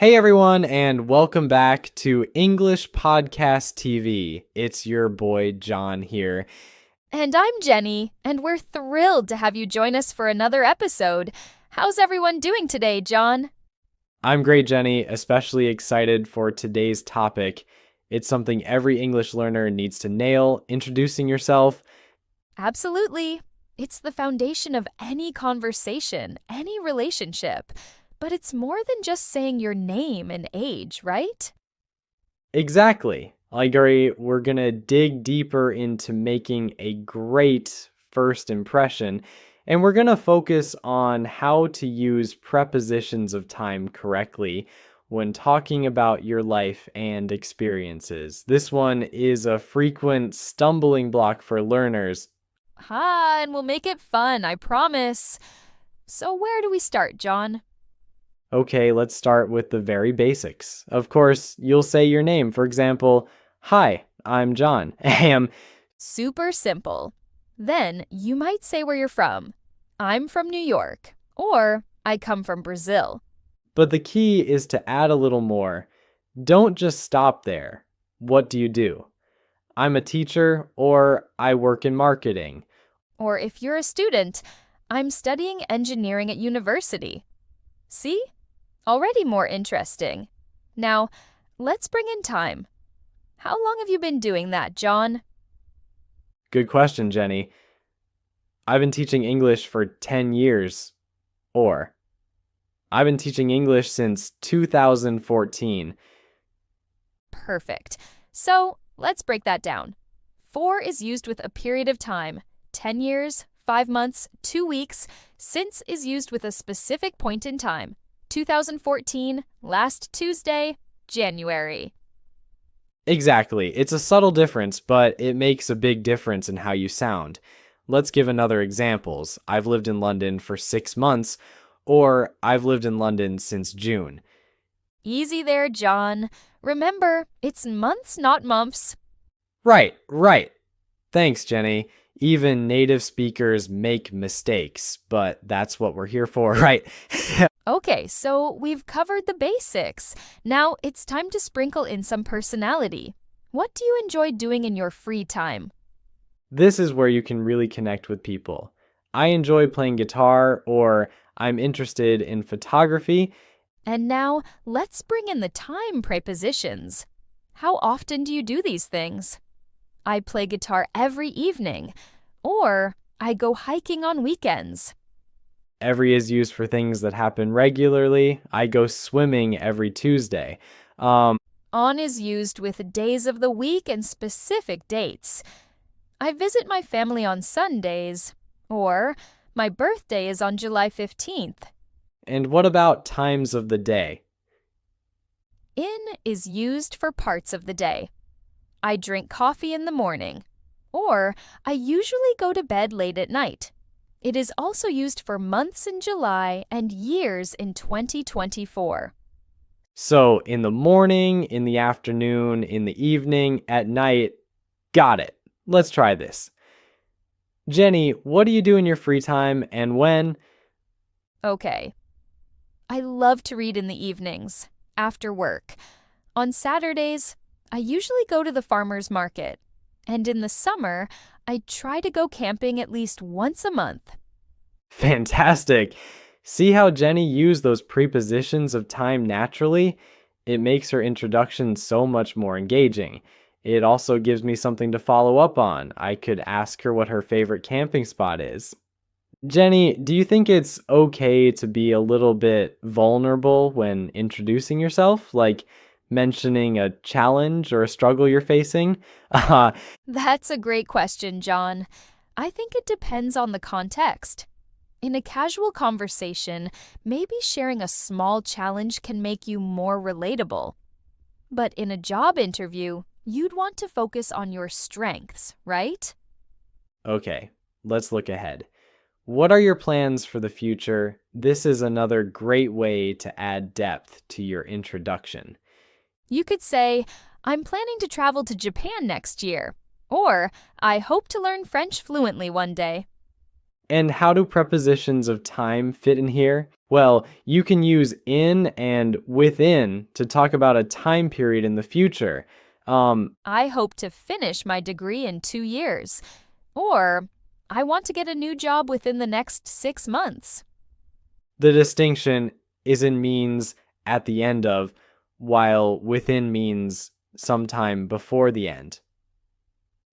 Hey everyone, and welcome back to English Podcast TV. It's your boy John here. And I'm Jenny, and we're thrilled to have you join us for another episode. How's everyone doing today, John? I'm great, Jenny, especially excited for today's topic. It's something every English learner needs to nail, introducing yourself. Absolutely. It's the foundation of any conversation, any relationship. But it's more than just saying your name and age, right? Exactly. I agree. We're going to dig deeper into making a great first impression, and we're going to focus on how to use prepositions of time correctly when talking about your life and experiences. This one is a frequent stumbling block for learners. And we'll make it fun, I promise. So where do we start, John? Okay, let's start with the very basics. Of course, you'll say your name. For example, hi, I'm John. Super simple. Then you might say where you're from. I'm from New York, or I come from Brazil. But the key is to add a little more. Don't just stop there. What do you do? I'm a teacher, or I work in marketing. Or if you're a student, I'm studying engineering at university. See? Already more interesting. Now, let's bring in time. How long have you been doing that, John? Good question, Jenny. I've been teaching English for 10 years. Or, I've been teaching English since 2014. Perfect. So, let's break that down. For is used with a period of time. 10 years, 5 months, 2 weeks. Since is used with a specific point in time. 2014, last Tuesday, January. Exactly. It's a subtle difference, but it makes a big difference in how you sound. Let's give another examples. I've lived in London for 6 months, or I've lived in London since June. Easy there, John. Remember, it's months, not months. Right. Thanks, Jenny. Even native speakers make mistakes, but that's what we're here for, right? Okay, so we've covered the basics. Now it's time to sprinkle in some personality. What do you enjoy doing in your free time? This is where you can really connect with people. I enjoy playing guitar, or I'm interested in photography. And now let's bring in the time prepositions. How often do you do these things? I play guitar every evening, or I go hiking on weekends. Every is used for things that happen regularly. I go swimming every Tuesday. On is used with days of the week and specific dates. I visit my family on Sundays, or my birthday is on July 15th. And what about times of the day? In is used for parts of the day. I drink coffee in the morning, or I usually go to bed late at night. It is also used for months in July and years in 2024. So in the morning, in the afternoon, in the evening, at night. Got it. Let's try this. Jenny, what do you do in your free time and when? Okay. I love to read in the evenings, after work. On Saturdays, I usually go to the farmer's market. And in the summer, I try to go camping at least once a month. Fantastic. See how Jenny used those prepositions of time naturally? It makes her introduction so much more engaging. It also gives me something to follow up on. I could ask her what her favorite camping spot is. Jenny, do you think it's okay to be a little bit vulnerable when introducing yourself? Like mentioning a challenge or a struggle you're facing? That's a great question, John. I think it depends on the context. In a casual conversation, maybe sharing a small challenge can make you more relatable. But in a job interview, you'd want to focus on your strengths, right? Okay, let's look ahead. What are your plans for the future? This is another great way to add depth to your introduction. You could say, I'm planning to travel to Japan next year, or I hope to learn French fluently one day. And how do prepositions of time fit in here? Well, you can use in and within to talk about a time period in the future. I hope to finish my degree in 2 years. Or, I want to get a new job within the next 6 months. The distinction is in means at the end of, while within means sometime before the end.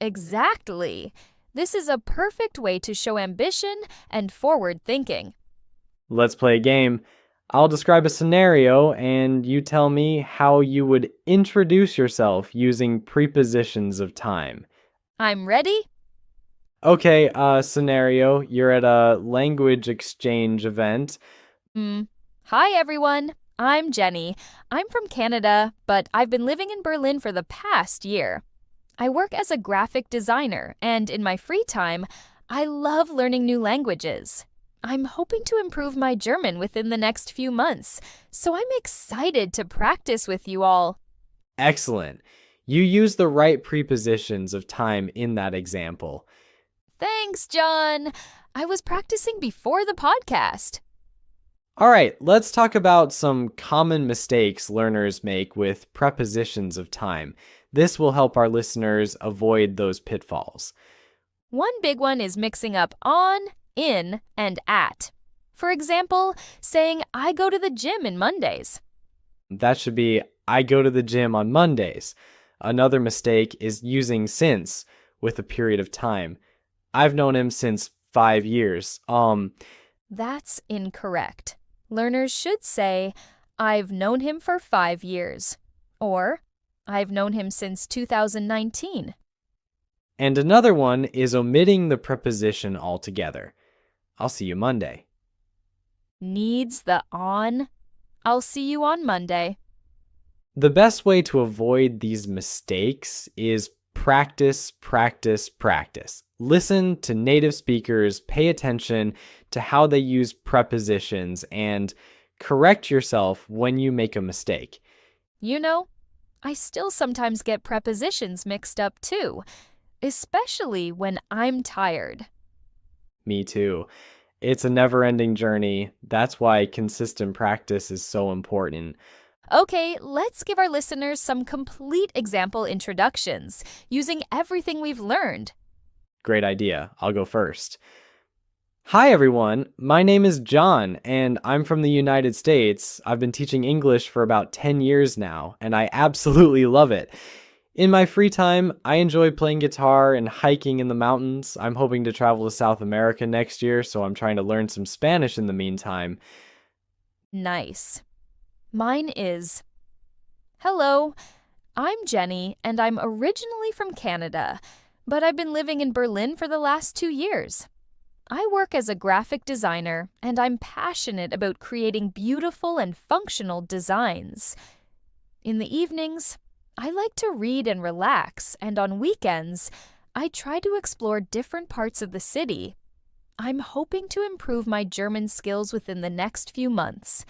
Exactly. This is a perfect way to show ambition and forward thinking. Let's play a game. I'll describe a scenario and you tell me how you would introduce yourself using prepositions of time. I'm ready? Okay, scenario. You're at a language exchange event. Hi, everyone. I'm Jenny. I'm from Canada, but I've been living in Berlin for the past year. I work as a graphic designer, and in my free time, I love learning new languages. I'm hoping to improve my German within the next few months, so I'm excited to practice with you all. Excellent. You use the right prepositions of time in that example. Thanks, John. I was practicing before the podcast. All right, let's talk about some common mistakes learners make with prepositions of time. This will help our listeners avoid those pitfalls. One big one is mixing up on, in, and at. For example, saying, I go to the gym on Mondays. That should be, I go to the gym on Mondays. Another mistake is using since with a period of time. I've known him since 5 years. That's incorrect. Learners should say, I've known him for 5 years, or I've known him since 2019. And another one is omitting the preposition altogether. I'll see you Monday. Needs the on. I'll see you on Monday. The best way to avoid these mistakes is practice, practice, practice. Listen to native speakers, pay attention to how they use prepositions, and correct yourself when you make a mistake. You know, I still sometimes get prepositions mixed up too, especially when I'm tired. Me too. It's a never-ending journey. That's why consistent practice is so important. Okay, let's give our listeners some complete example introductions using everything we've learned. Great idea. I'll go first. Hi, everyone. My name is John, and I'm from the United States. I've been teaching English for about 10 years now, and I absolutely love it. In my free time, I enjoy playing guitar and hiking in the mountains. I'm hoping to travel to South America next year, so I'm trying to learn some Spanish in the meantime. Nice. Mine is, hello, I'm Jenny, and I'm originally from Canada, but I've been living in Berlin for the last 2 years. I work as a graphic designer, and I'm passionate about creating beautiful and functional designs. In the evenings, I like to read and relax, and on weekends, I try to explore different parts of the city. I'm hoping to improve my German skills within the next few months.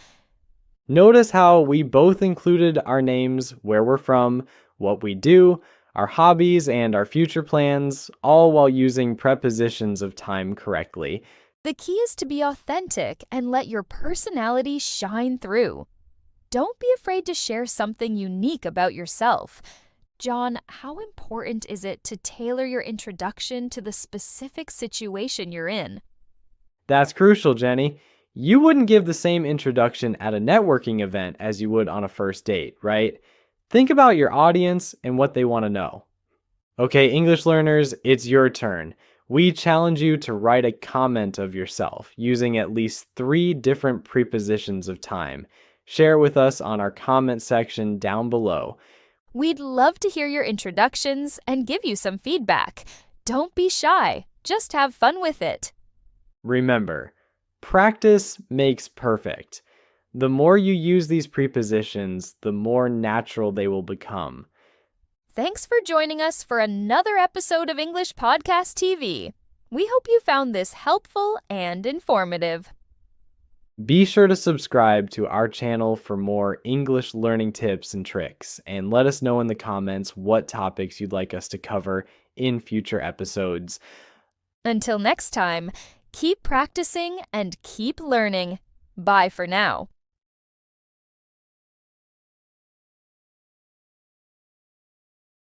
Notice how we both included our names, where we're from, what we do, our hobbies, and our future plans, all while using prepositions of time correctly. The key is to be authentic and let your personality shine through. Don't be afraid to share something unique about yourself. John, how important is it to tailor your introduction to the specific situation you're in? That's crucial, Jenny. You wouldn't give the same introduction at a networking event as you would on a first date, right? Think about your audience and what they want to know. Okay, English learners, it's your turn. We challenge you to write a comment of yourself using at least 3 different prepositions of time. Share with us on our comment section down below. We'd love to hear your introductions and give you some feedback. Don't be shy. Just have fun with it. Remember, practice makes perfect. The more you use these prepositions, the more natural they will become. Thanks for joining us for another episode of English Podcast TV. We hope you found this helpful and informative. Be sure to subscribe to our channel for more English learning tips and tricks, and let us know in the comments what topics you'd like us to cover in future episodes. Until next time, Keep practicing and keep learning. Bye for now.